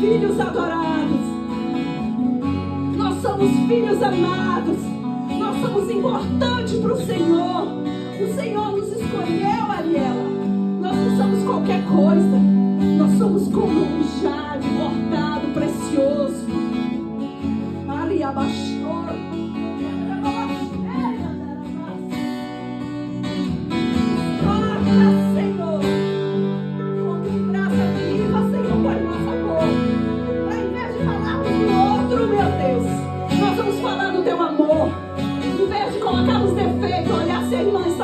filhos adorados. Nós somos filhos amados. Nós somos importantes para o Senhor. O Senhor nos escolheu, Ariela. Nós não somos qualquer coisa. Nós somos como um jade cortado, precioso. Ariabashor.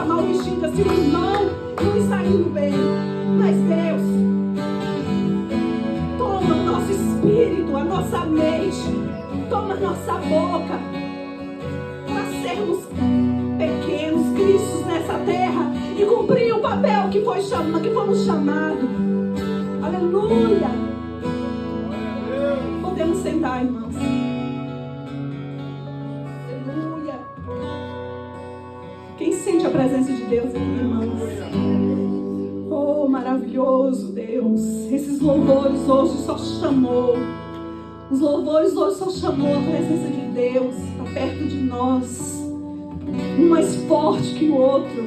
Mal vestida, se o irmão não está indo bem, mas Deus toma o nosso espírito, a nossa mente, toma a nossa boca para sermos pequenos cristos nessa terra e cumprir o papel que fomos chamados. Aleluia! Podemos sentar, irmãos. Quem sente a presença de Deus aqui, irmãos? Oh, maravilhoso Deus. Esses louvores hoje só chamou. Os louvores hoje só chamou a presença de Deus para perto de nós. Um mais forte que o outro.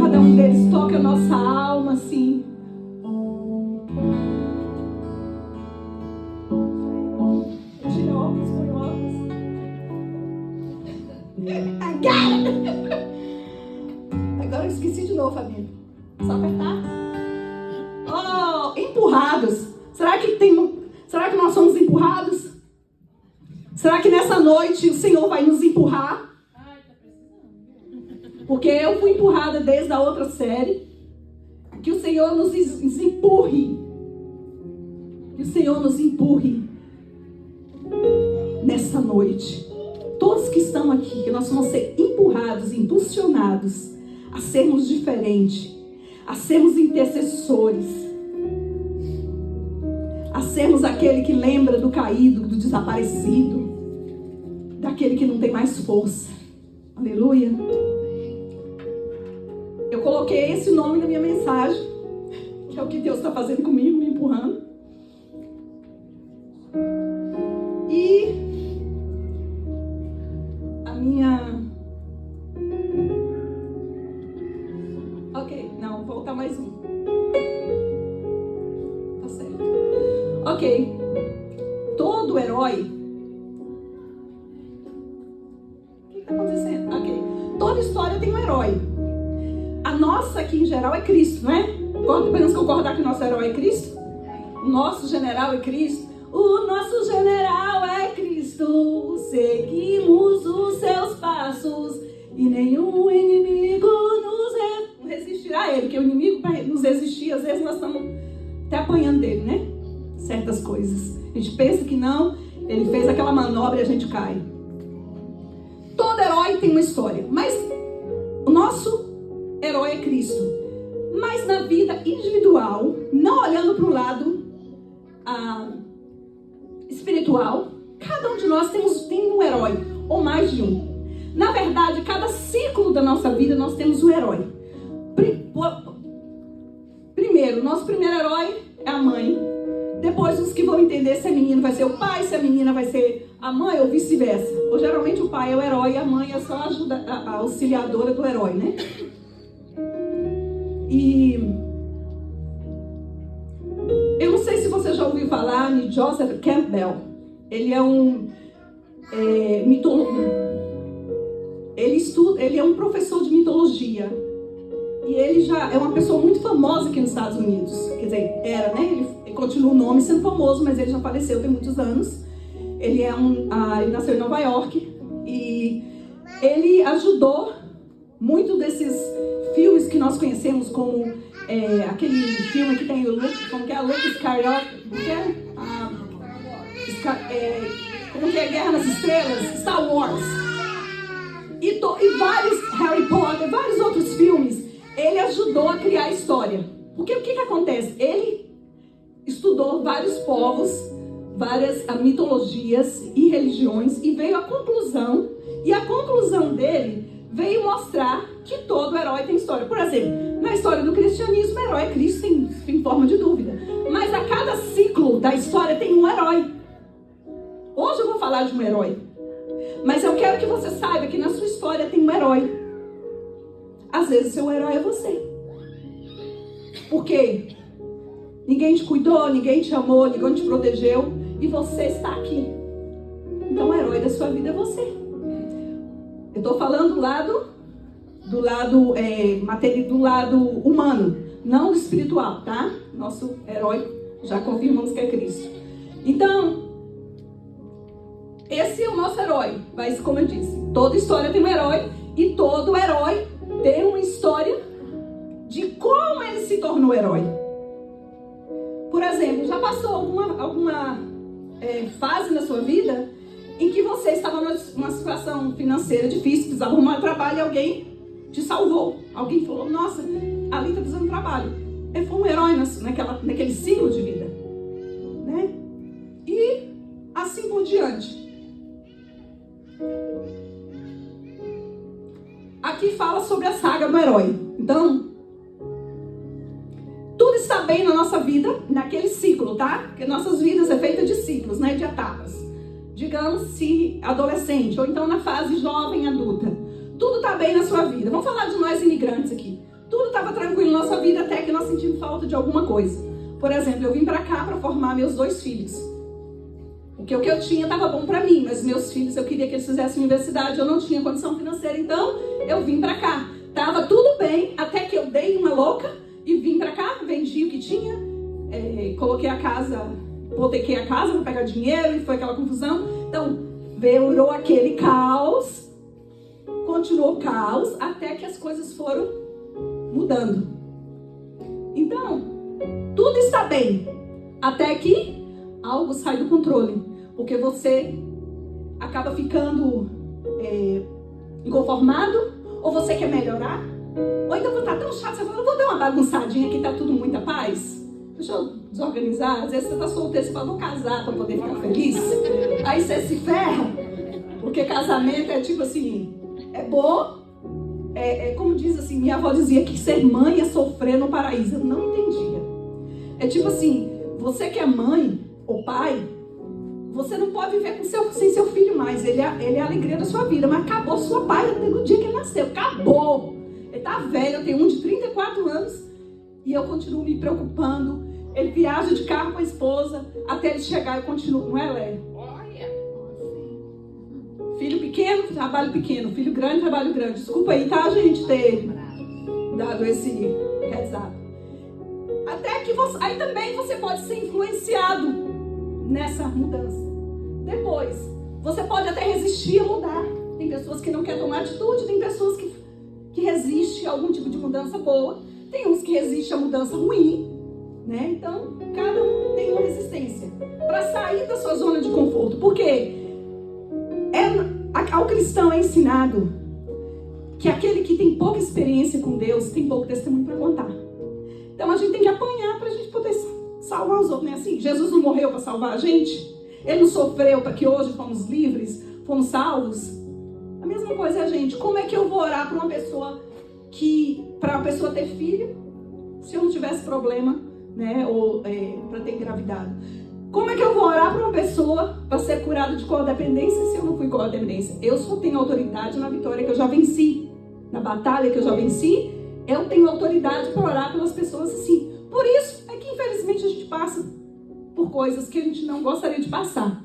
Cada um deles toca a nossa alma assim. Agora eu esqueci de novo, família. Só apertar. Oh, empurrados. Será que nós somos empurrados? Será que nessa noite o Senhor vai nos empurrar? Porque eu fui empurrada desde a outra série. Que o Senhor nos empurre. Que o Senhor nos empurre nessa noite. Todos que estão aqui, que nós vamos ser empurrados, impulsionados a sermos diferentes, a sermos intercessores, a sermos aquele que lembra do caído, do desaparecido, daquele que não tem mais força. Aleluia. Eu coloquei esse nome na minha mensagem, que é o que Deus está fazendo comigo, me empurrando. E Ok, não, vou voltar mais um. Tá certo. Ok. Todo herói. O que está acontecendo? Ok. Toda história tem um herói. A nossa aqui em geral é Cristo, não é? Podemos concordar que o nosso herói é Cristo? O nosso general é Cristo? O nosso general é Cristo. Seguimos os seus passos e nenhum inimigo nos resistirá a ele. Porque o inimigo, para nos resistir, às vezes nós estamos até apanhando dele, né? Certas coisas. A gente pensa que não, ele fez aquela manobra e a gente cai. Todo herói tem uma história, mas o nosso herói é Cristo. Mas na vida individual, não olhando para o lado espiritual, cada um de nós tem um herói, ou mais de um. Na verdade, cada ciclo da nossa vida nós temos um herói. Primeiro, nosso primeiro herói é a mãe. Depois, os que vão entender se a menina vai ser o pai, se a menina vai ser a mãe ou vice-versa. Ou geralmente o pai é o herói e a mãe é só a auxiliadora do herói, né? E eu não sei se você já ouviu falar em Joseph Campbell. Ele é ele é um professor de mitologia. E ele já é uma pessoa muito famosa aqui nos Estados Unidos. Quer dizer, era, né? Ele continua o nome sendo famoso, mas ele já faleceu tem muitos anos. Ele nasceu em Nova York. E ele ajudou muito desses filmes que nós conhecemos como aquele filme que tem o Luke, como que é? Luke Skywalker, como que é Guerra nas Estrelas, Star Wars. E vários, Harry Potter, vários outros filmes, ele ajudou a criar a história. Porque o que acontece? Ele estudou vários povos, várias mitologias e religiões e veio à conclusão, e a conclusão dele veio mostrar que todo herói tem história. Por exemplo, na história do cristianismo, o herói é Cristo, sem forma de dúvida. Mas a cada ciclo falar de um herói. Mas eu quero que você saiba que na sua história tem um herói. Às vezes o seu herói é você. Por quê? Ninguém te cuidou, ninguém te amou, ninguém te protegeu. E você está aqui. Então o herói da sua vida é você. Eu estou falando do lado humano, não do espiritual, tá? Nosso herói, já confirmamos que é Cristo. Então, esse é o nosso herói. Mas, como eu disse, toda história tem um herói. E todo herói tem uma história de como ele se tornou herói. Por exemplo, já passou alguma fase na sua vida em que você estava numa situação financeira difícil, precisava arrumar trabalho e alguém te salvou. Alguém falou, nossa, ali está precisando de trabalho. Ele foi um herói naquele ciclo de vida. Né? E assim por diante. Aqui fala sobre a saga do herói. Então, tudo está bem na nossa vida, naquele ciclo, tá? Porque nossas vidas é feita de ciclos, né? De etapas. Digamos, se adolescente, ou então na fase jovem, adulta. Tudo está bem na sua vida. Vamos falar de nós imigrantes aqui. Tudo estava tranquilo na nossa vida até que nós sentimos falta de alguma coisa. Por exemplo, eu vim para cá para formar meus 2 filhos. O que eu tinha estava bom para mim, mas meus filhos, eu queria que eles fizessem universidade, eu não tinha condição financeira, então eu vim para cá. Tava tudo bem, até que eu dei uma louca e vim para cá, vendi o que tinha, coloquei a casa, hipotequei a casa para pegar dinheiro e foi aquela confusão. Então, virou aquele caos, continuou o caos, até que as coisas foram mudando. Então, tudo está bem, até que algo sai do controle. Porque você acaba ficando inconformado, ou você quer melhorar, ou então tá tão chato, você fala, eu vou dar uma bagunçadinha aqui, tá tudo muita paz. Deixa eu desorganizar. Às vezes você tá solteiro, você fala, vou casar para poder ficar feliz. Aí você se ferra, porque casamento é tipo assim, é bom, como diz assim, minha avó dizia que ser mãe é sofrer no paraíso. Eu não entendia. É tipo assim, você que é mãe ou pai, você não pode viver sem seu filho mais. Ele é a alegria da sua vida. Mas acabou sua pai no dia que ele nasceu. Acabou. Ele tá velho. Eu tenho um de 34 anos. E eu continuo me preocupando. Ele viaja de carro com a esposa. Até ele chegar, eu continuo. Não é, Léo? Olha. Filho pequeno, trabalho pequeno. Filho grande, trabalho grande. Desculpa aí, tá, gente, ter dado esse heads up. Até que aí também você pode ser influenciado nessa mudança. Depois, você pode até resistir a mudar. Tem pessoas que não querem tomar atitude, tem pessoas que resistem a algum tipo de mudança boa, tem uns que resistem a mudança ruim, né? Então, cada um tem uma resistência para sair da sua zona de conforto. Porque ao cristão é ensinado que aquele que tem pouca experiência com Deus tem pouco testemunho para contar. Então, a gente tem que apanhar para a gente poder salvar os outros, não é assim? Jesus não morreu para salvar a gente? Ele não sofreu para que hoje fomos livres, fomos salvos? A mesma coisa é a gente. Como é que eu vou orar para uma pessoa para a pessoa ter filho, se eu não tivesse problema, né? Ou para ter engravidado? Como é que eu vou orar para uma pessoa para ser curada de codependência se eu não fui codependência? Eu só tenho autoridade na vitória que eu já venci, na batalha que eu já venci. Eu tenho autoridade para orar pelas pessoas assim. Por isso é que infelizmente a gente passa por coisas que a gente não gostaria de passar.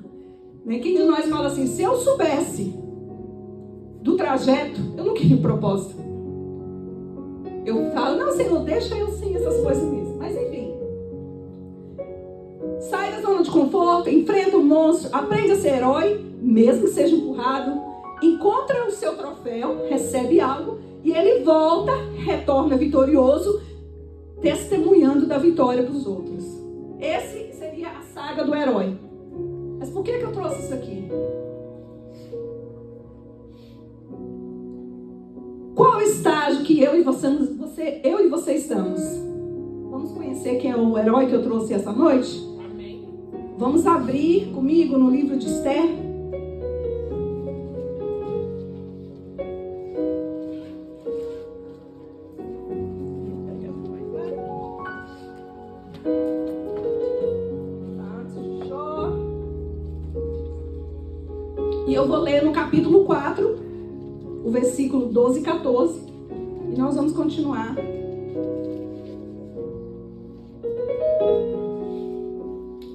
Né? Quem de nós fala assim, se eu soubesse do trajeto, eu não queria propósito. Eu falo, não, Senhor, deixa eu sem essas coisas mesmo. Mas enfim. Sai da zona de conforto, enfrenta o monstro, aprende a ser herói, mesmo que seja empurrado. Encontra o seu troféu, recebe algo, e ele volta, retorna vitorioso, testemunhando da vitória para os outros. Esse seria a saga do herói. Mas por que eu trouxe isso aqui? Qual estágio que eu e você estamos? Vamos conhecer quem é o herói que eu trouxe essa noite? Amém. Vamos abrir comigo no livro de Esther. E eu vou ler no capítulo 4, o versículo 12 e 14. E nós vamos continuar.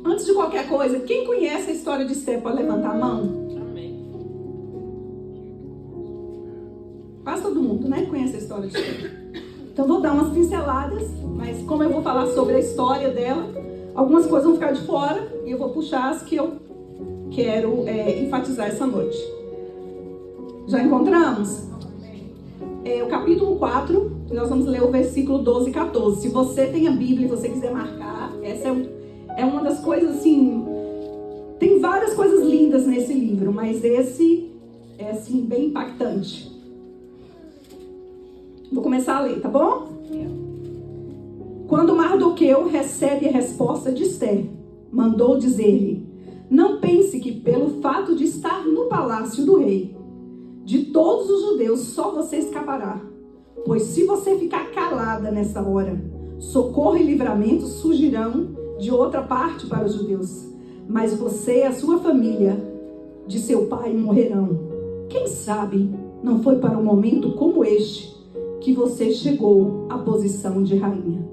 Antes de qualquer coisa, quem conhece a história de Esther pode levantar a mão? Amém. Quase todo mundo, né? Conhece a história de Esther. Então vou dar umas pinceladas, mas como eu vou falar sobre a história dela, algumas coisas vão ficar de fora e eu vou puxar as que eu quero enfatizar essa noite. Já encontramos? O capítulo 4, nós vamos ler o versículo 12 e 14. Se você tem a Bíblia e você quiser marcar, essa é uma das coisas assim... Tem várias coisas lindas nesse livro, mas esse é assim, bem impactante. Vou começar a ler, tá bom? Quando Mardoqueu recebe a resposta de Esther, mandou dizer-lhe: não pense que pelo fato de estar no palácio do rei, de todos os judeus só você escapará. Pois se você ficar calada nessa hora, socorro e livramento surgirão de outra parte para os judeus. Mas você e a sua família de seu pai morrerão. Quem sabe não foi para um momento como este que você chegou à posição de rainha.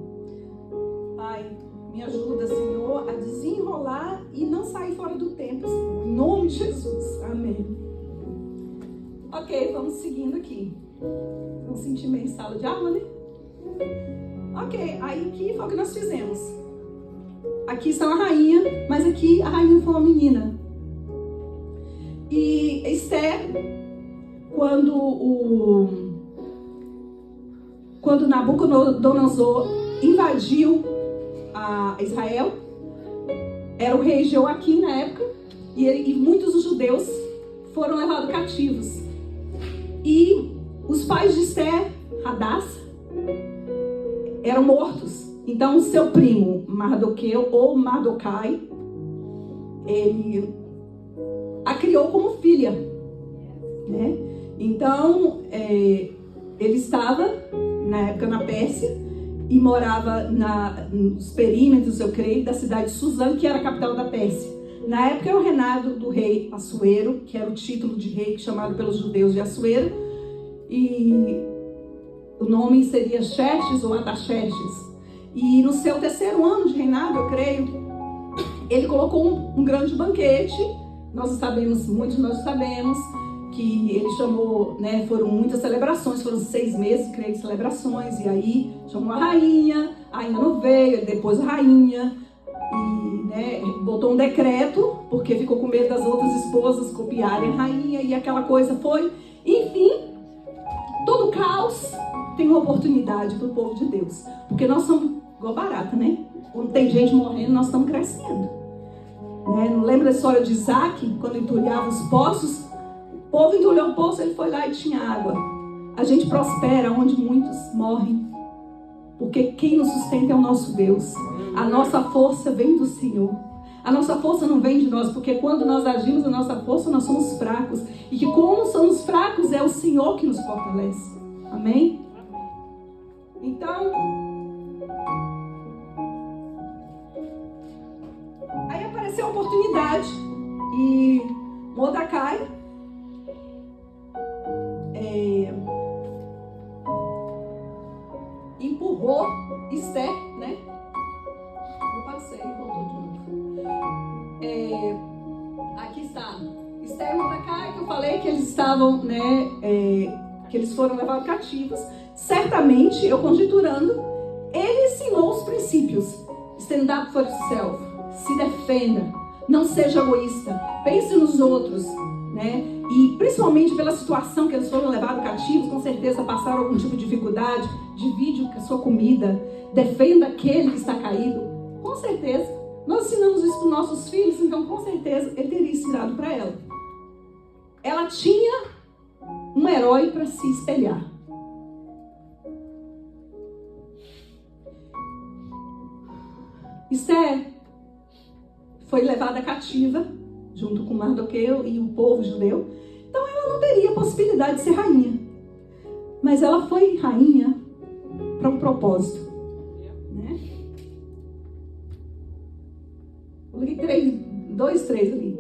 Pai, me ajuda, Senhor, a desenrolar e não sair fora do tempo, Senhor. Em nome de Jesus. Amém. Ok, vamos seguindo aqui. Vamos sentir meio sala de aula, né? Ok, aí aqui foi o que nós fizemos. Aqui está a rainha, mas aqui a rainha foi uma menina. E Esther, quando Nabucodonosor invadiu a Israel, era o rei Joaquim na época, e muitos dos judeus foram levados cativos. E os pais de Esther, Hadassah, eram mortos. Então, o seu primo, Mardoqueu ou Mardokai, ele a criou como filha, né? Então, ele estava, na época, na Pérsia, e morava nos perímetros, eu creio, da cidade de Suzã, que era a capital da Pérsia. Na época, era o reinado do rei Assuero, que era o título de rei chamado pelos judeus de Assuero, e o nome seria Xerxes ou Artaxerxes. E no seu terceiro ano de reinado, eu creio, ele colocou um grande banquete. Muitos de nós sabemos que ele chamou, né, foram muitas celebrações, foram 6 meses, creio, de celebrações, e aí chamou a rainha não veio, depois a rainha, e, né, botou um decreto, porque ficou com medo das outras esposas copiarem a rainha, e aquela coisa foi, enfim, todo caos tem uma oportunidade para o povo de Deus, porque nós somos igual barata, né? Quando tem gente morrendo, nós estamos crescendo. Né? Não lembra da história de Isaac, quando entulhava os poços? O povo entulhou o poço, ele foi lá e tinha água. A gente prospera onde muitos morrem, porque quem nos sustenta é o nosso Deus. A nossa força vem do Senhor. A nossa força não vem de nós, porque quando nós agimos a nossa força, nós somos fracos. E que como somos fracos, é o Senhor que nos fortalece. Amém? Então, aí apareceu a oportunidade e Mordecai empurrou Esther, né? Eu passei, voltou de novo. Aqui está Esther e Mordecai, que eu falei que eles estavam, né? Que eles foram levados cativos. Certamente, eu conjecturando, ele ensinou os princípios. Stand up for yourself. Se defenda. Não seja egoísta. Pense nos outros, né? E principalmente pela situação que eles foram levados cativos, com certeza passaram algum tipo de dificuldade. Divide a sua comida. Defenda aquele que está caído. Com certeza. Nós ensinamos isso para os nossos filhos, então com certeza ele teria ensinado para ela. Ela tinha um herói para se espelhar. Esther foi levada cativa junto com Mardoqueu e o povo judeu. Então ela não teria possibilidade de ser rainha. Mas ela foi rainha para um propósito. Né? Coloquei 2, 3 ali.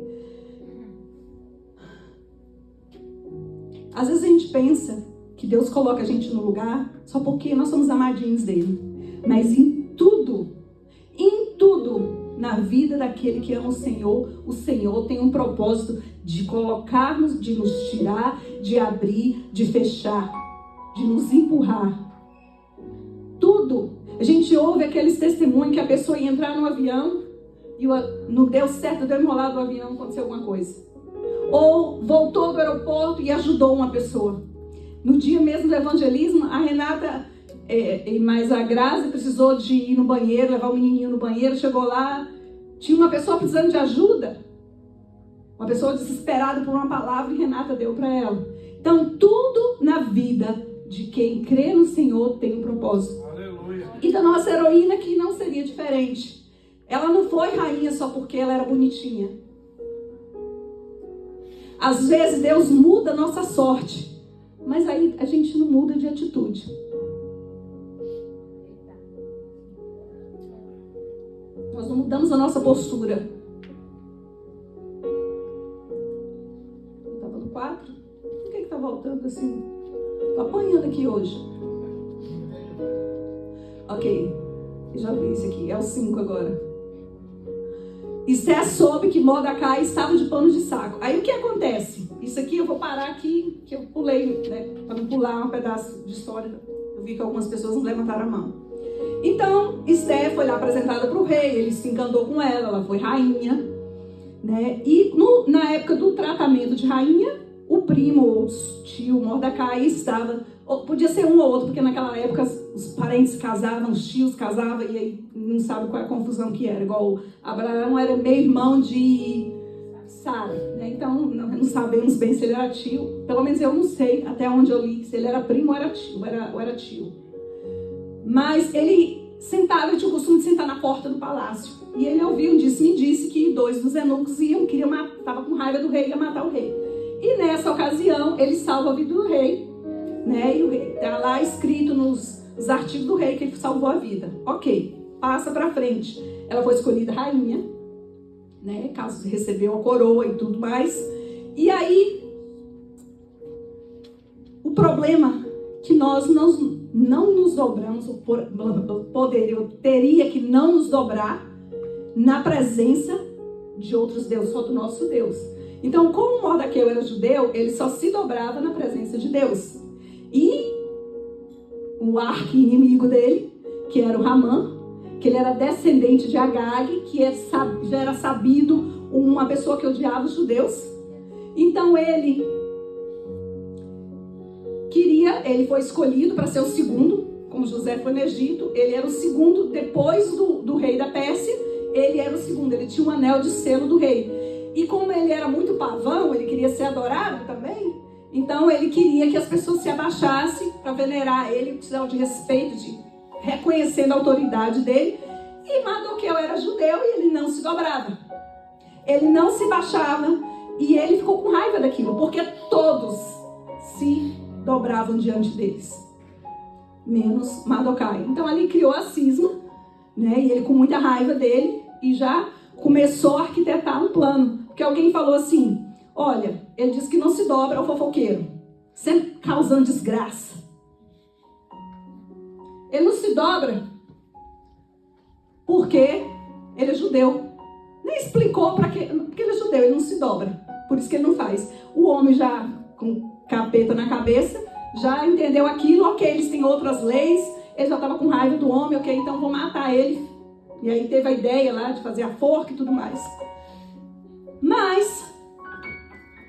Às vezes a gente pensa que Deus coloca a gente no lugar só porque nós somos amadinhos dele. Mas em tudo na vida daquele que ama o Senhor tem um propósito de colocar-nos, de nos tirar, de abrir, de fechar, de nos empurrar. Tudo. A gente ouve aqueles testemunhos que a pessoa ia entrar no avião e não deu certo, deu enrolado o avião, aconteceu alguma coisa. Ou voltou do aeroporto e ajudou uma pessoa. No dia mesmo do evangelismo, a Renata e mais a Grazi precisou de ir no banheiro, levar o menininho no banheiro, chegou lá, tinha uma pessoa precisando de ajuda, uma pessoa desesperada por uma palavra e Renata deu para ela. Então tudo na vida de quem crê no Senhor tem um propósito. Aleluia. E da nossa heroína que não seria diferente. Ela não foi rainha só porque ela era bonitinha. Às vezes Deus muda a nossa sorte, mas aí a gente não muda de atitude. Nós não mudamos a nossa postura. Eu estava no 4? Por que está voltando assim? Estou apanhando aqui hoje. Ok, eu já vi isso aqui. É o 5 agora. Esther soube que Mordecai estava de pano de saco. Aí o que acontece? Isso aqui eu vou parar aqui, que eu pulei, né? Para não pular um pedaço de história. Eu vi que algumas pessoas não levantaram a mão. Então, Esther foi lá apresentada para o rei, ele se encantou com ela, ela foi rainha, né? E na época do tratamento de rainha, o primo ou tio Mordecai estava, podia ser um ou outro, porque naquela época os parentes casavam, os tios casavam, e aí não sabe qual é a confusão que era, igual Abraão era meio irmão de Sara, né? Então não sabemos bem se ele era tio, pelo menos eu não sei, até onde eu li, se ele era primo ou era tio. Mas ele sentava, ele tinha o costume de sentar na porta do palácio. E ele ouviu, me disse que 2 dos eunucos estavam com raiva do rei e ia matar o rei. E nessa ocasião, ele salva a vida do rei, né? E o rei está lá escrito nos artigos do rei que ele salvou a vida. Ok, passa pra frente. Ela foi escolhida rainha, né? Caso recebeu a coroa e tudo mais. E aí, o problema que nós não nos dobramos, teria que não nos dobrar na presença de outros deuses, só do nosso Deus. Então, como Mordecai era judeu, ele só se dobrava na presença de Deus. E o arqui-inimigo dele, que era o Hamã, que ele era descendente de Agag, que já era sabido uma pessoa que odiava os judeus. Então, ele foi escolhido para ser o segundo, como José foi no Egito, ele era o segundo, depois do rei da Pérsia, ele era o segundo, ele tinha um anel de selo do rei. E como ele era muito pavão, ele queria ser adorado também, então ele queria que as pessoas se abaixassem para venerar ele, precisava de respeito, de reconhecendo a autoridade dele. E Mardoqueu era judeu e ele não se dobrava, ele não se baixava, e ele ficou com raiva daquilo, porque todos se dobravam diante deles, menos Mardoquai. Então ali criou a cisma, né? E ele com muita raiva dele e já começou a arquitetar um plano, porque alguém falou assim: olha, ele disse que não se dobra ao fofoqueiro, sempre causando desgraça. Ele não se dobra porque ele é judeu. Nem explicou para quê, porque ele é judeu, ele não se dobra, por isso que ele não faz. O homem já com capeta na cabeça, já entendeu aquilo, ok, eles têm outras leis, ele já estava com raiva do homem, ok, então vou matar ele. E aí teve a ideia lá de fazer a forca e tudo mais. Mas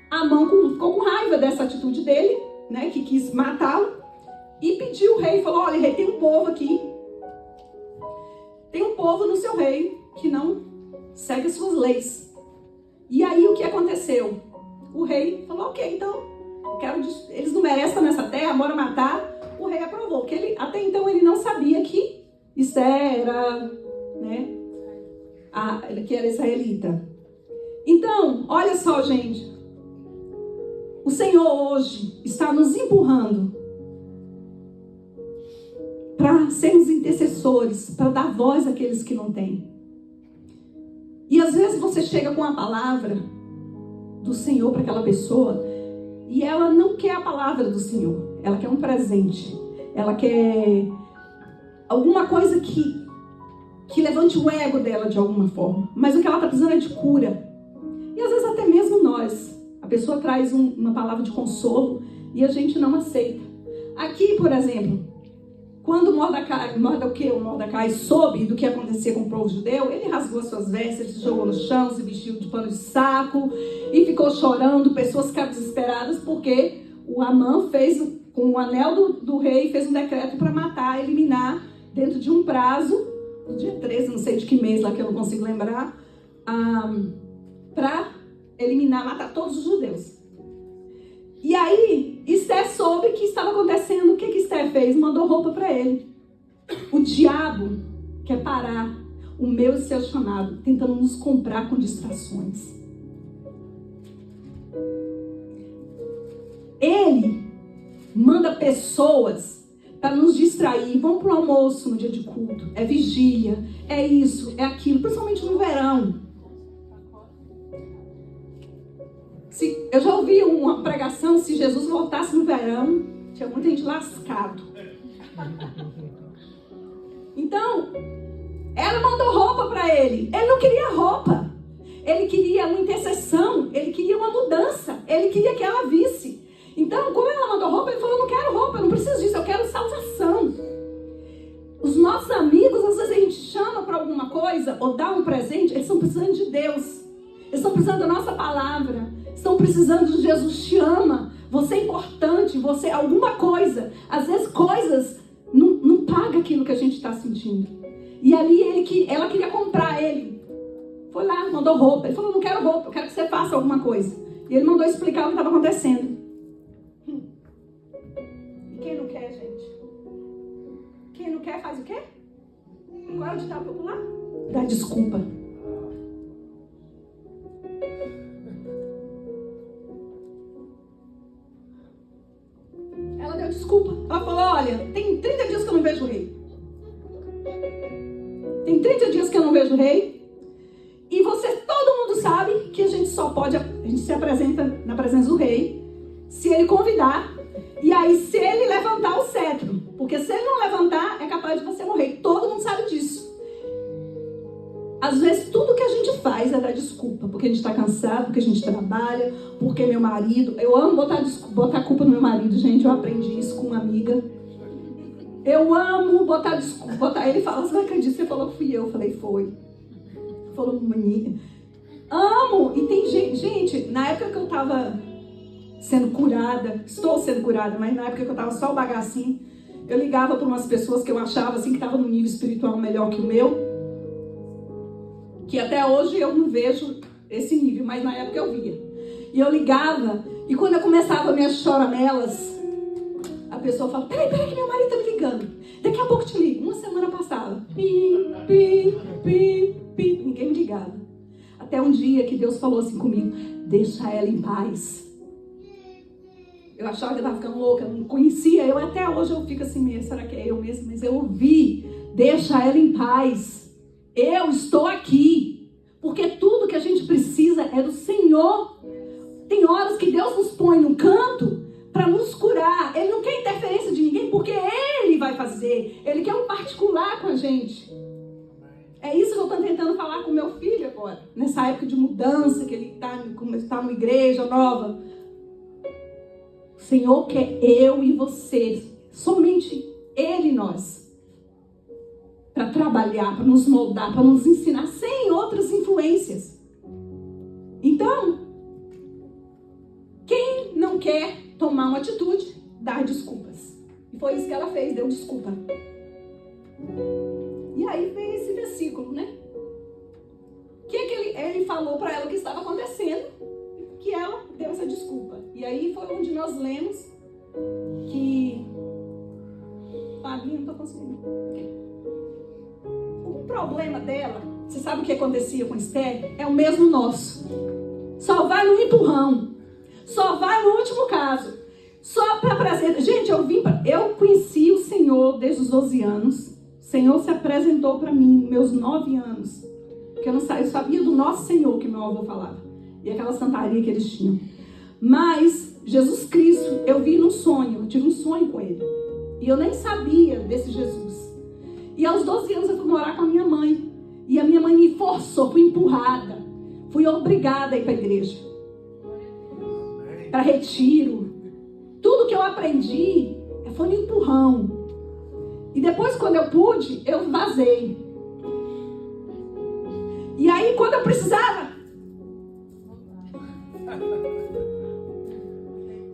Amã ficou com raiva dessa atitude dele, né, que quis matá-lo, e pediu o rei, falou: olha, rei, tem um povo aqui, tem um povo no seu reino que não segue as suas leis. E aí o que aconteceu? O rei falou: ok, então eles não merecem estar nessa terra, bora matar. O rei aprovou, porque até então ele não sabia que Esther era, né, que era israelita. Então, olha só, gente, o Senhor hoje está nos empurrando para sermos intercessores, para dar voz àqueles que não têm. E às vezes você chega com a palavra do Senhor para aquela pessoa, E ela não quer a palavra do Senhor. Ela quer um presente. Ela quer alguma coisa que levante o ego dela de alguma forma. Mas o que ela está precisando é de cura. E às vezes até mesmo nós. A pessoa traz uma palavra de consolo e a gente não aceita. Aqui, por exemplo, quando Mordecai soube do que ia acontecer com o povo judeu, ele rasgou as suas vestes, se jogou no chão, se vestiu de pano de saco e ficou chorando. Pessoas ficaram desesperadas porque o Amã fez, com o anel do rei, fez um decreto para matar, eliminar, dentro de um prazo, no dia 13, não sei de que mês lá que eu não consigo lembrar, para eliminar, matar todos os judeus. E aí, Esther soube o que estava acontecendo. O que Esther fez? Mandou roupa para ele. O diabo quer parar o meu e seu chamado, tentando nos comprar com distrações. Ele manda pessoas para nos distrair. Vamos para o almoço no dia de culto. É vigília, é isso, é aquilo, principalmente no verão. Eu já ouvi uma pregação, se Jesus voltasse no verão, tinha muita gente lascado. Então, ela mandou roupa para ele. Ele não queria roupa. Ele queria uma intercessão. Ele queria uma mudança. Ele queria que ela visse. Então, como ela mandou roupa, ele falou, eu não quero roupa, eu não preciso disso, eu quero salvação. Os nossos amigos, às vezes a gente chama para alguma coisa, ou dá um presente, eles estão precisando de Deus. Eles estão precisando da nossa palavra. Estão precisando de Jesus te ama. Você é importante, você é alguma coisa. Às vezes coisas não pagam aquilo que a gente está sentindo. E ali ela queria comprar ele. Foi lá, mandou roupa. Ele falou, não quero roupa, eu quero que você faça alguma coisa. E ele mandou explicar o que estava acontecendo. E quem não quer, gente? Quem não quer faz o quê? Qual é o ditado popular? Dá desculpa. Ela deu desculpa. Ela falou, olha, tem 30 dias que eu não vejo o rei. Tem 30 dias que eu não vejo o rei. E todo mundo sabe que a gente se apresenta na presença do rei se ele convidar. E aí, se ele levantar o cetro. Porque se ele não levantar, é capaz de você morrer. Todo mundo sabe disso. Às vezes, tudo que a gente faz é dar desculpa. Porque a gente está cansado, porque a gente trabalha, porque meu marido... Eu amo botar culpa no meu marido, gente. Eu aprendi isso com uma amiga. Eu amo botar desculpa. Ele fala, você não acredita? Você falou que fui eu. Eu falei, foi. Falou, menina. Amo. E tem gente, na época que eu estava sendo curada, estou sendo curada, mas na época que eu estava só o bagacinho, eu ligava para umas pessoas que eu achava assim, que estavam num nível espiritual melhor que o meu. Que até hoje eu não vejo esse nível, mas na época eu via. E eu ligava, e quando eu começava a minhas choramelas, a pessoa falava, peraí que meu marido tá me ligando. Daqui a pouco te ligo. Uma semana passava. Pi. Ninguém me ligava. Até um dia que Deus falou assim comigo, deixa ela em paz. Eu achava que eu estava ficando louca, não conhecia. Até hoje eu fico assim mesmo, será que é eu mesmo? Mas eu ouvi, deixa ela em paz. Eu estou aqui, porque tudo que a gente precisa é do Senhor. Tem horas que Deus nos põe num canto para nos curar. Ele não quer interferência de ninguém, porque Ele vai fazer. Ele quer um particular com a gente. É isso que eu estou tentando falar com meu filho agora. Nessa época de mudança, que ele está numa igreja nova. O Senhor quer eu e você. Somente Ele e nós. Para trabalhar, para nos moldar, para nos ensinar, sem outras influências. Então, quem não quer tomar uma atitude, dar desculpas. E foi isso que ela fez, deu desculpa. E aí vem esse versículo, né? Que ele falou para ela o que estava acontecendo, que ela deu essa desculpa. E aí foi onde nós lemos que... Fabinho, não estou conseguindo. O problema dela, você sabe o que acontecia com Esther? É o mesmo nosso. Só vai no empurrão. Só vai no último caso. Só para prazer. Gente, eu conheci o Senhor desde os 12 anos. O Senhor se apresentou para mim, meus 9 anos. Porque eu sabia do nosso Senhor que meu avô falava. E aquela santaria que eles tinham. Mas Jesus Cristo, eu vi num sonho, eu tive um sonho com ele. E eu nem sabia desse Jesus. E aos 12 anos eu fui morar com a minha mãe. E a minha mãe me forçou, fui empurrada. Fui obrigada a ir para a igreja. Para retiro. Tudo que eu aprendi foi um empurrão. E depois, quando eu pude, eu vazei. E aí, quando eu precisava...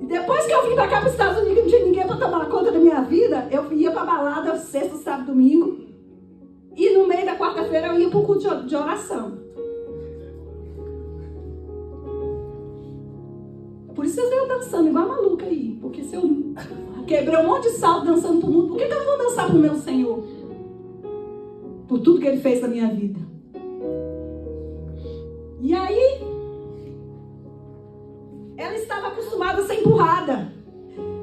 E depois que eu vim para cá, para os Estados Unidos, não tinha ninguém para tomar conta da minha vida, eu ia para balada sexta, sábado, domingo. E no meio da quarta-feira eu ia para o culto de oração. Por isso vocês veem eu dançando igual a maluca aí. Porque se eu quebrei um monte de salto dançando pro mundo, por que eu não vou dançar pro meu Senhor? Por tudo que Ele fez na minha vida. E aí, ela estava acostumada a ser empurrada.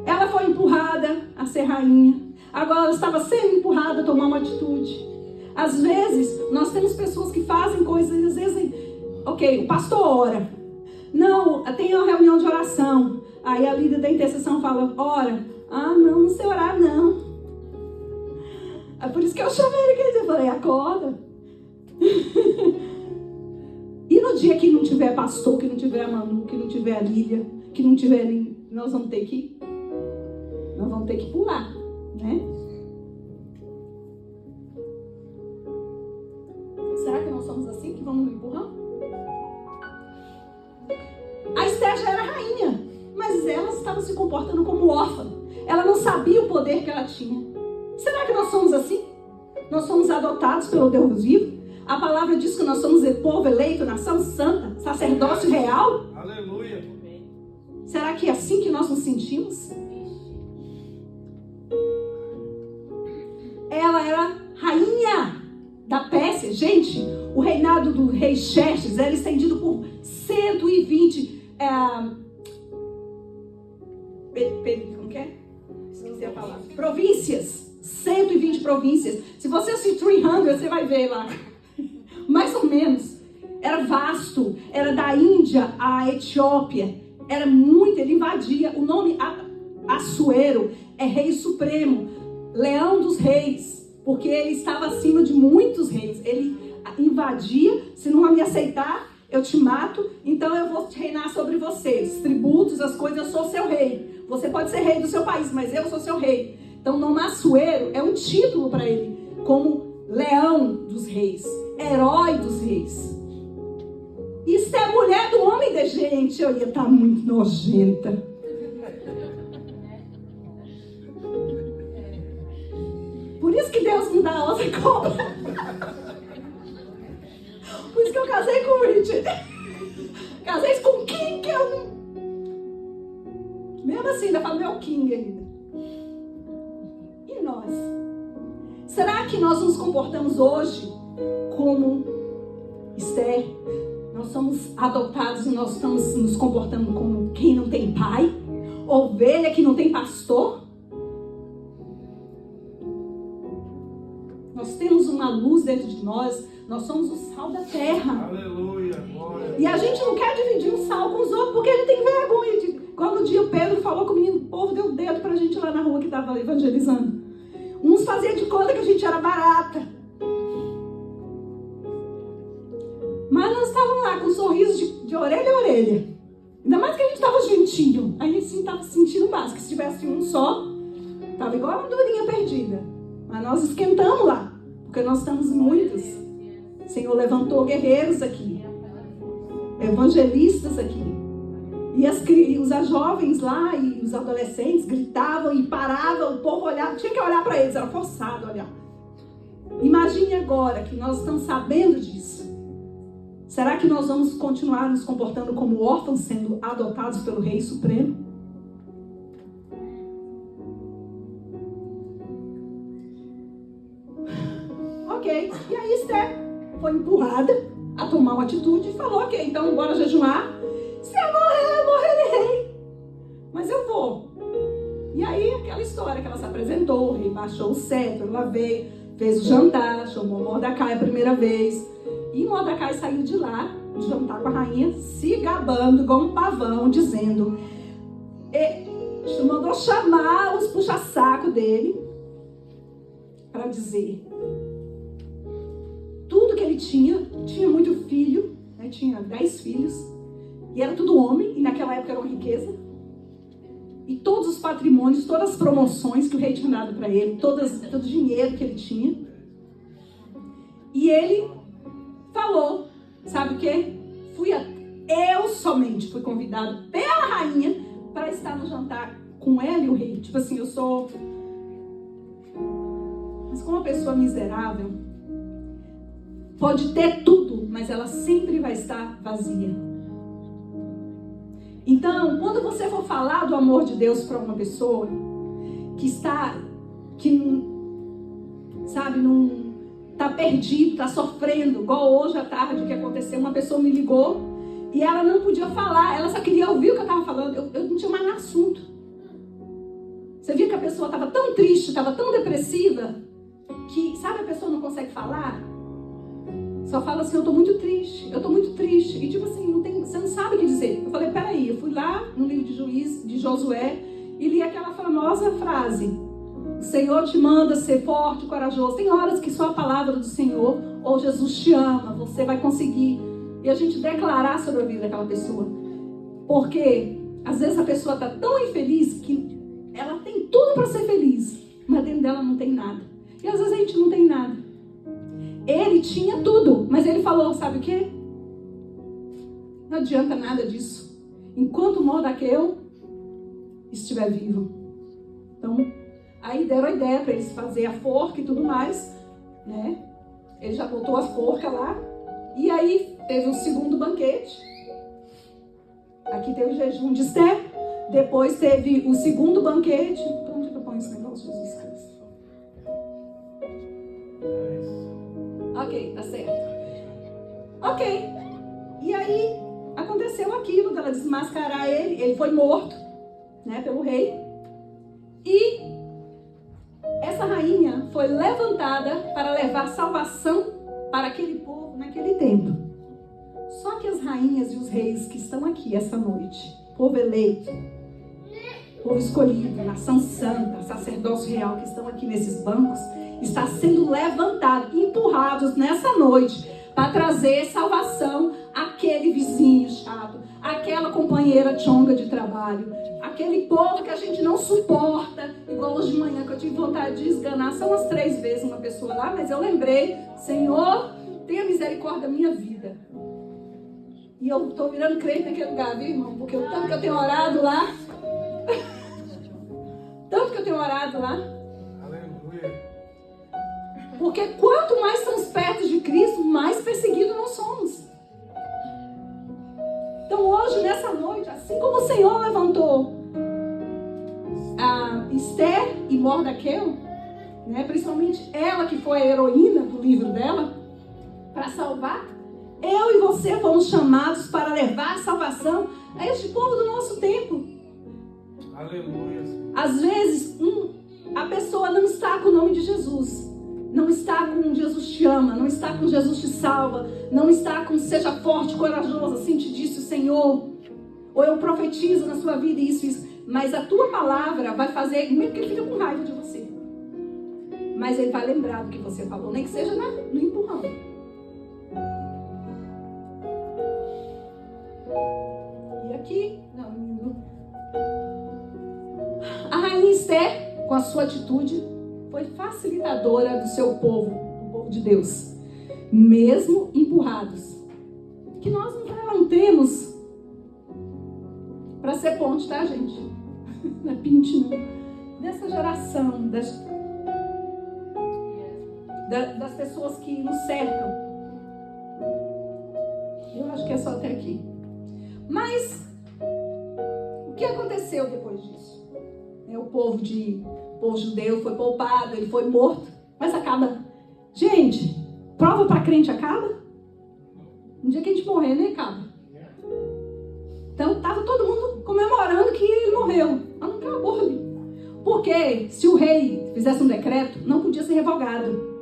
Ela foi empurrada a ser rainha. Agora ela estava sendo empurrada a tomar uma atitude. Às vezes, nós temos pessoas que fazem coisas, e às vezes, ok, o pastor ora. Não, tem uma reunião de oração. Aí a líder da intercessão fala, ora. Ah, não sei orar, não. É por isso que eu chamei ele aquele dia. Eu falei, acorda. E no dia que não tiver pastor, que não tiver a Manu, que não tiver a Lília, que não tiver nem... Nós vamos ter que pular, né? Será que nós somos assim, que vamos no empurrão? A Esther já era rainha, mas ela estava se comportando como órfã. Ela não sabia o poder que ela tinha. Será que nós somos assim? Nós somos adotados pelo Deus vivo? A palavra diz que nós somos o povo eleito, nação santa, sacerdócio real. Aleluia. Será que é assim que nós nos sentimos? Ela era rainha da Pérsia. Gente, o reinado do rei Xerxes era estendido por 120 como que é? Esqueci a palavra. Províncias. 120 províncias. Se você assistir 300, você vai ver lá. Mais ou menos. Era vasto. Era da Índia à Etiópia. Era muito. Ele invadia. O nome Assuero é rei supremo. Leão dos reis. Porque ele estava acima de muitos reis. Ele invadia. Se não me aceitar, eu te mato. Então eu vou reinar sobre vocês. Tributos, as coisas, eu sou seu rei. Você pode ser rei do seu país, mas eu sou seu rei. Então, o nome Assuero é um título para ele, como leão dos reis, herói dos reis. E se é mulher do homem de gente, eu ia estar muito nojenta. Por isso que Deus me dá ossa e cobra. Por isso que eu casei com o Richard. Casei com o King, que eu não... Mesmo assim, ainda falo meu King ainda. E nós? Será que nós nos comportamos hoje como Esther? Nós somos adotados e nós estamos nos comportando como quem não tem pai? Ovelha que não tem pastor? Nós temos uma luz dentro de nós. Nós somos o sal da terra. Aleluia, glória. E a gente não quer dividir o sal com os outros porque a gente tem vergonha de... Quando o dia o Pedro falou com o menino, o povo deu o dedo pra gente lá na rua que estava evangelizando. Uns faziam de conta que a gente era barata. Mas nós estávamos lá com um sorriso de orelha a orelha. Ainda mais que a gente estava gentinho. A gente estava sentindo básico. Se tivesse um só, estava igual uma durinha perdida. Mas nós esquentamos lá. Porque nós estamos muitos. O Senhor levantou guerreiros aqui. Evangelistas aqui. E os jovens lá e os adolescentes gritavam e paravam, o povo olhava, tinha que olhar para eles, era forçado olhar. Imagine agora que nós estamos sabendo disso. Será que nós vamos continuar nos comportando como órfãos, sendo adotados pelo Rei Supremo? Ok, e aí Esther foi empurrada a tomar uma atitude e falou, ok, então bora jejuar. Se eu morrer, mas eu vou. E aí, aquela história que ela se apresentou, o rei baixou o cetro, ela veio, fez o jantar, chamou Mordecai a primeira vez. E Mordecai saiu de lá, de jantar com a rainha, se gabando igual um pavão, dizendo, Ele mandou chamar os puxa-saco dele para dizer tudo que ele tinha muito filho, né? Tinha 10 filhos, e era tudo homem, e naquela época era uma riqueza. E todos os patrimônios, todas as promoções que o rei tinha dado para ele, todo o dinheiro que ele tinha. E ele falou, sabe o quê? Eu somente fui convidado pela rainha para estar no jantar com ela e o rei. Tipo assim, eu sou... Mas como uma pessoa miserável, pode ter tudo, mas ela sempre vai estar vazia. Então, quando você for falar do amor de Deus para uma pessoa que está, sabe, não está perdido, está sofrendo, igual hoje à tarde o que aconteceu, uma pessoa me ligou e ela não podia falar, ela só queria ouvir o que eu estava falando, eu não tinha mais assunto. Você via que a pessoa estava tão triste, estava tão depressiva, que, sabe, a pessoa não consegue falar? Só fala assim, eu tô muito triste. E tipo assim, você não sabe o que dizer. Eu falei, peraí, eu fui lá no livro de Josué e li aquela famosa frase: o Senhor te manda ser forte e corajoso. Tem horas que só a palavra do Senhor, ou Jesus te ama, você vai conseguir. E a gente declarar sobre a vida daquela pessoa. Porque às vezes a pessoa está tão infeliz que ela tem tudo para ser feliz, mas dentro dela não tem nada. E às vezes a gente não tem nada. Ele tinha tudo, mas ele falou, sabe o quê? Não adianta nada disso, enquanto Mardoqueu estiver vivo. Então, aí deram a ideia para eles fazer a forca e tudo mais, né? Ele já botou a forca lá, e aí teve o segundo banquete. Aqui teve o jejum de Esther, depois teve o segundo banquete. Onde que eu ponho esse negócio, Jesus Cristo? Ok, tá certo. Ok. E aí aconteceu aquilo dela desmascarar ele. Ele foi morto, né, pelo rei. E essa rainha foi levantada para levar salvação para aquele povo naquele tempo. Só que as rainhas e os reis que estão aqui essa noite, povo eleito, povo escolhido, nação santa, sacerdócio real que estão aqui nesses bancos, está sendo levantado, empurrados nessa noite para trazer salvação àquele vizinho chato, àquela companheira chonga de trabalho, aquele povo que a gente não suporta, igual hoje de manhã que eu tive vontade de esganar, são umas 3 vezes uma pessoa lá, mas eu lembrei, Senhor, tenha misericórdia da minha vida. E eu estou virando crente naquele lugar, viu, irmão? Porque o tanto que eu tenho orado lá, Aleluia. Porque quanto mais estamos perto de Cristo, mais perseguidos nós somos. Então hoje, nessa noite, assim como o Senhor levantou a Esther e Mardoqueu, né, principalmente ela que foi a heroína do livro dela, para salvar, eu e você fomos chamados para levar salvação a este povo do nosso tempo. Aleluia. Às vezes, a pessoa não está com o nome de Jesus. Não está com Jesus te ama, não está com Jesus te salva, não está com seja forte, corajoso, assim te disse o Senhor. Ou eu profetizo na sua vida isso. Mas a tua palavra vai fazer, mesmo que ele fica com raiva de você. Mas ele vai lembrar do que você falou, nem que seja no empurrão. E aqui, a rainha Esther, com a sua atitude, foi facilitadora do seu povo, do povo de Deus, mesmo empurrados. Que nós não temos para ser ponte, tá, gente? Não é pinte, não. Dessa geração, das pessoas que nos cercam. Eu acho que é só até aqui. Mas o que aconteceu depois disso? O povo judeu foi poupado, ele foi morto, mas acaba. Gente, prova para crente acaba? Um dia que a gente morrer, né, acaba. Então estava todo mundo comemorando que ele morreu, mas não acabou ali. Porque se o rei fizesse um decreto, não podia ser revogado.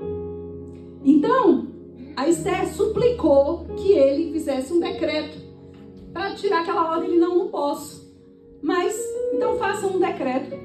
Então a Esther suplicou que ele fizesse um decreto para tirar aquela ordem. Ele não posso. Mas então Então faça um decreto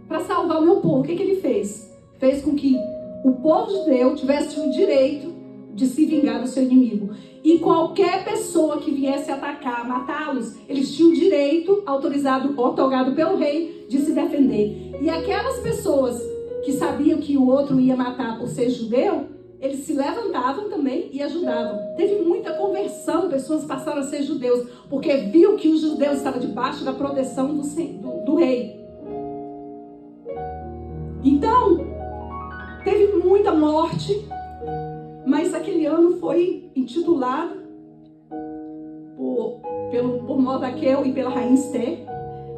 para salvar o meu povo. O que ele fez? Fez com que o povo judeu tivesse o direito de se vingar do seu inimigo. E qualquer pessoa que viesse atacar, matá-los, eles tinham direito autorizado, otorgado pelo rei, de se defender. E aquelas pessoas que sabiam que o outro ia matar por ser judeu, eles se levantavam também e ajudavam. Teve muita conversão, pessoas passaram a ser judeus, porque viu que os judeus estavam debaixo da proteção do rei. Então, teve muita morte, mas aquele ano foi intitulado por Mordequeu e pela rainha Esther.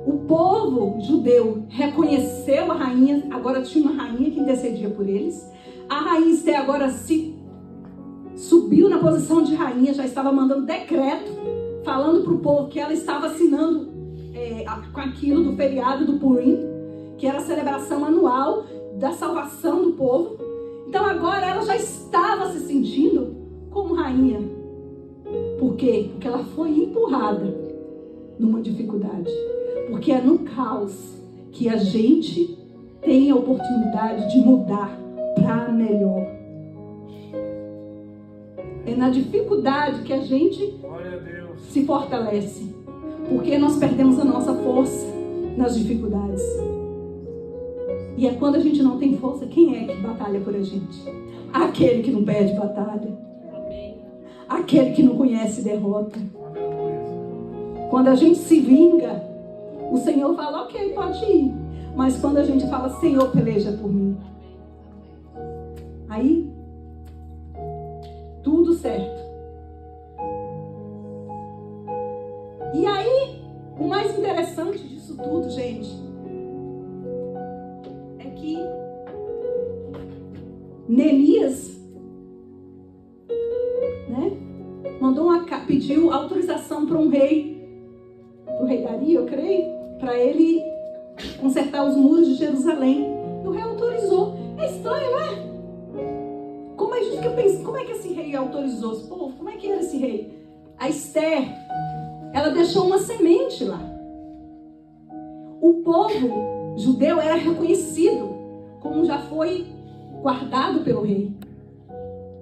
O povo judeu reconheceu a rainha, agora tinha uma rainha que intercedia por eles. A rainha Esther agora subiu na posição de rainha, já estava mandando decreto, falando para o povo que ela estava assinando com aquilo do feriado do Purim, que era a celebração anual da salvação do povo. Então agora ela já estava se sentindo como rainha. Por quê? Porque ela foi empurrada numa dificuldade. Porque é no caos que a gente tem a oportunidade de mudar para melhor. É na dificuldade que a gente se fortalece. Porque nós perdemos a nossa força nas dificuldades. E é quando a gente não tem força, quem é que batalha por a gente? Aquele que não perde batalha. Aquele que não conhece derrota. Quando a gente se vinga, o Senhor fala, ok, pode ir. Mas quando a gente fala, Senhor, peleja por mim. Aí, tudo certo. E aí, o mais interessante disso tudo, gente, é que Neemias, pediu autorização para o rei Dario, eu creio, para ele consertar os muros de Jerusalém. E o rei autorizou. É estranho, não é? Como a gente fica pensando, como é que esse rei autorizou esse povo? Como é que era esse rei? A Esther, ela deixou uma semente lá. O povo judeu era reconhecido como já foi guardado pelo rei.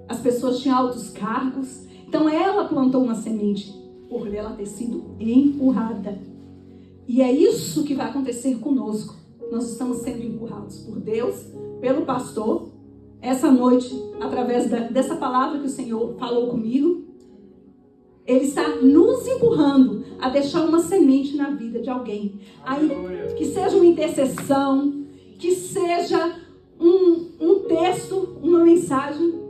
As pessoas tinham altos cargos. Então ela plantou uma semente por ela ter sido empurrada. E é isso que vai acontecer conosco. Nós estamos sendo empurrados por Deus, pelo pastor. Essa noite, através dessa palavra que o Senhor falou comigo, Ele está nos empurrando a deixar uma semente na vida de alguém. Aí, que seja uma intercessão, que seja um texto, uma mensagem.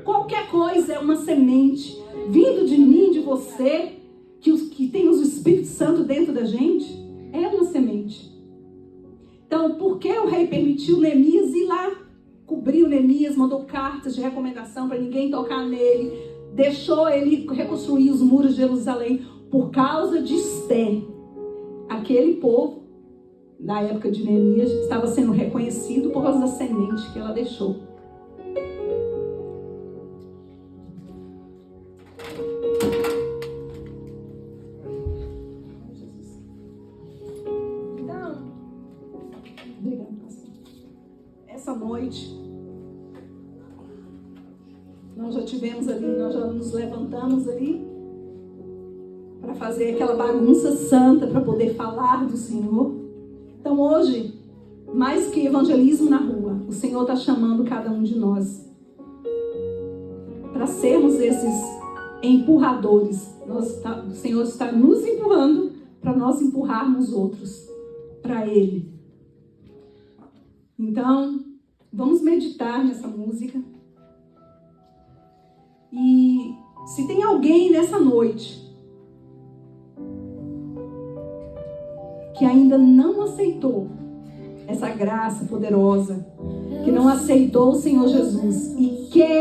Qualquer coisa é uma semente vindo de mim, de você, que tem o Espírito Santo dentro da gente, é uma semente. Então, por que o rei permitiu Neemias ir lá? Cobriu Neemias, mandou cartas de recomendação para ninguém tocar nele, deixou ele reconstruir os muros de Jerusalém por causa de Esther. Aquele povo, na época de Neemias, estava sendo reconhecido por causa da semente que ela deixou. Essa noite, nós já tivemos ali, nós já nos levantamos ali para fazer aquela bagunça santa, para poder falar do Senhor. Então hoje, mais que evangelismo na rua, o Senhor está chamando cada um de nós para sermos esses empurradores. O Senhor está nos empurrando para nós empurrarmos outros para Ele. Então, vamos meditar nessa música. E se tem alguém nessa noite que ainda não aceitou essa graça poderosa, que não aceitou o Senhor Jesus e